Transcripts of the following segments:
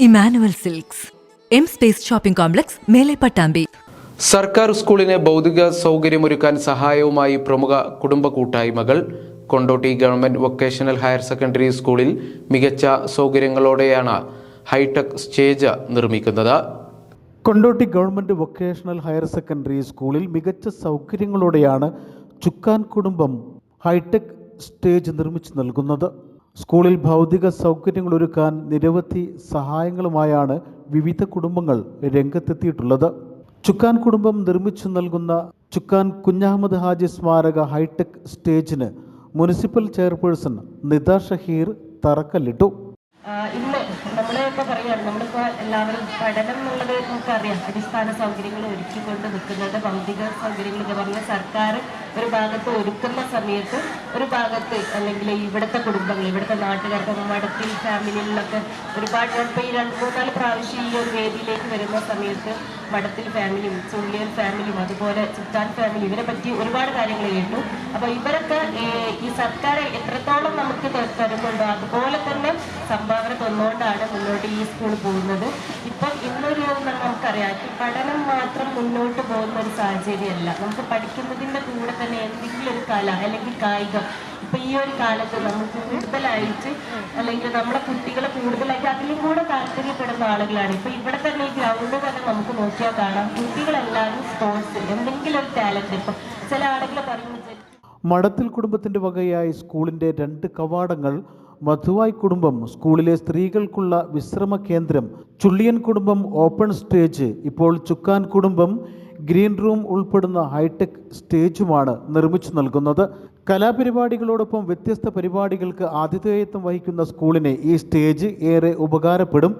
Emmanuel silks, M space shopping complex, മേലെ പട്ടാമ്പി. സർക്കാർ സ്കൂളിന് ഭൗതിക സൗകര്യമൊരുക്കാൻ സഹായവുമായി പ്രമുഖ കുടുംബ കൂട്ടായ്മകൾ. Kondotty government vocational higher secondary സ്കൂളിൽ മികച്ച സൗകര്യങ്ങളോടെയാണ് ഹൈടെക് സ്റ്റേജ് നിർമ്മിക്കുന്നത്. Kondotty government vocational higher secondary സ്കൂളിൽ മികച്ച സൗകര്യങ്ങളോടെയാണ് ചുക്കാൻ കുടുംബം ഹൈടെക് സ്റ്റേജ് നിർമ്മിച്ചു നൽകുന്നത്. സ്കൂളിൽ ഭൗതിക സൗകര്യങ്ങൾ ഒരുക്കാൻ നിരവധി സഹായങ്ങളുമായാണ് വിവിധ കുടുംബങ്ങൾ രംഗത്തെത്തിയിട്ടുള്ളത്. ചുക്കാൻ കുടുംബം നിർമ്മിച്ചു നൽകുന്ന ചുക്കാൻ കുഞ്ഞഹമ്മദ് ഹാജി സ്മാരക ഹൈടെക് സ്റ്റേജിന് മുനിസിപ്പൽ ചെയർപേഴ്സൺ നിത ഷഹീർ തറക്കല്ലിട്ടു. ഇന്ന് നമ്മളിപ്പോൾ പറയുകയാണ്, നമ്മളിപ്പോൾ എല്ലാവരും പഠനം എന്നുള്ളത് നമുക്കറിയാം, അടിസ്ഥാന സൗകര്യങ്ങൾ ഒരുക്കിക്കൊണ്ട് നിൽക്കുന്നുണ്ട്. ഭൗതിക സൗകര്യങ്ങൾ എന്ന് പറഞ്ഞാൽ സർക്കാർ ഒരു ഭാഗത്ത് ഒരുക്കുന്ന സമയത്ത് ഒരു ഭാഗത്ത് അല്ലെങ്കിൽ ഇവിടുത്തെ കുടുംബങ്ങൾ, ഇവിടുത്തെ നാട്ടുകാർക്ക്, മഠത്തിൽ ഫാമിലികളിലൊക്കെ ഒരുപാട് ഇപ്പോൾ ഈ 2-3-4 പ്രാവശ്യം ഈ ഒരു വേദിയിലേക്ക് വരുന്ന സമയത്ത് മഠത്തിൽ ഫാമിലിയും ചുള്ളിയൽ ഫാമിലിയും അതുപോലെ ചുറ്റാൻ ഫാമിലി ഇവരെ പറ്റി ഒരുപാട് കാര്യങ്ങൾ കേട്ടു. അപ്പോൾ ഇവരൊക്കെ ഈ സർക്കാർ എത്രത്തോളം നമുക്ക് തരുന്നുണ്ടോ അതുപോലെ തന്നെ സംഭാവന തന്നുകൊണ്ടാണ് മുന്നോട്ട് ഈ സ്കൂൾ പോകുന്നത്. ഇപ്പം ഇന്നൊരു നമുക്കറിയാം, പഠനം മാത്രം മുന്നോട്ട് പോകുന്ന ഒരു സാഹചര്യമല്ല. നമുക്ക് പഠിക്കുന്നതിൻ്റെ കൂടെ തന്നെ എന്തെങ്കിലും ഒരു കല അല്ലെങ്കിൽ കായികം, ഇപ്പം ഈ ഒരു കാലത്ത് നമുക്ക് കൂടുതലായിട്ട് അല്ലെങ്കിൽ നമ്മളെ കുട്ടികളെ കൂടുതലായിട്ട് അതിലും കൂടെ താല്പര്യപ്പെടുന്ന ആളുകളാണ്. ഇപ്പം ഇവിടെ തന്നെ ഈ ഗ്രൗണ്ട് തന്നെ നമുക്ക് നോക്കിയാൽ കാണാം, കുട്ടികളെല്ലാവരും സ്പോർട്സ് എന്തെങ്കിലും ഒരു ടാലന്റ്. ഇപ്പം ചില ആളുകൾ പറയുന്നത് മഠത്തിൽ കുടുംബത്തിൻ്റെ വകയായി സ്കൂളിൻ്റെ 2 കവാടങ്ങൾ, മധുവായ് കുടുംബം സ്കൂളിലെ സ്ത്രീകൾക്കുള്ള വിശ്രമ കേന്ദ്രം, ചുള്ളിയൻ കുടുംബം ഓപ്പൺ സ്റ്റേജ്, ഇപ്പോൾ ചുക്കാൻ കുടുംബം ഗ്രീൻ റൂം ഉൾപ്പെടുന്ന ഹൈടെക് സ്റ്റേജുമാണ് നിർമ്മിച്ചു നൽകുന്നത്. കലാപരിപാടികളോടൊപ്പം വ്യത്യസ്ത പരിപാടികൾക്ക് ആതിഥേയത്വം വഹിക്കുന്ന സ്കൂളിന് ഈ സ്റ്റേജ് ഏറെ ഉപകാരപ്പെടും.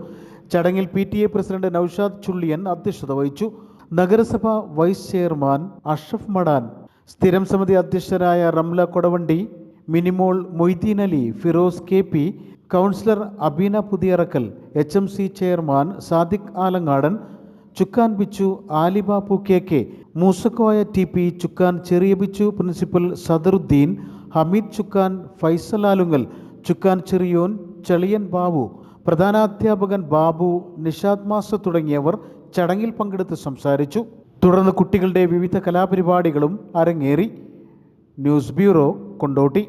ചടങ്ങിൽ PTA പ്രസിഡന്റ് നൌഷാദ് ചുള്ളിയൻ അധ്യക്ഷത വഹിച്ചു. നഗരസഭ വൈസ് ചെയർമാൻ അഷ്റഫ് മടാൻ, സ്ഥിരം സമിതി അധ്യക്ഷരായ Ramla Kodavandi, Minimol Moideen Ali, Firoz KP, councillor Abeena Puthiyarakkal, HMC chairman Sadiq Alangadan, Chukkan Bichu, Alibappu KK, Moosakoya TP, ചുക്കാൻ ചെറിയ ബിച്ചു, പ്രിൻസിപ്പൽ സദറുദ്ദീൻ, ഹമീദ് ചുക്കാൻ, ഫൈസൽ ആലുങ്ങൽ, ചുക്കാൻ ചെറിയോൻ, ചെളിയൻ ബാബു, പ്രധാനാധ്യാപകൻ ബാബു, നിഷാദ് മാസ്റ്റർ തുടങ്ങിയവർ ചടങ്ങിൽ പങ്കെടുത്ത് സംസാരിച്ചു. തുടർന്ന് കുട്ടികളുടെ വിവിധ കലാപരിപാടികളും അരങ്ങേറി. News bureau, Kondotty.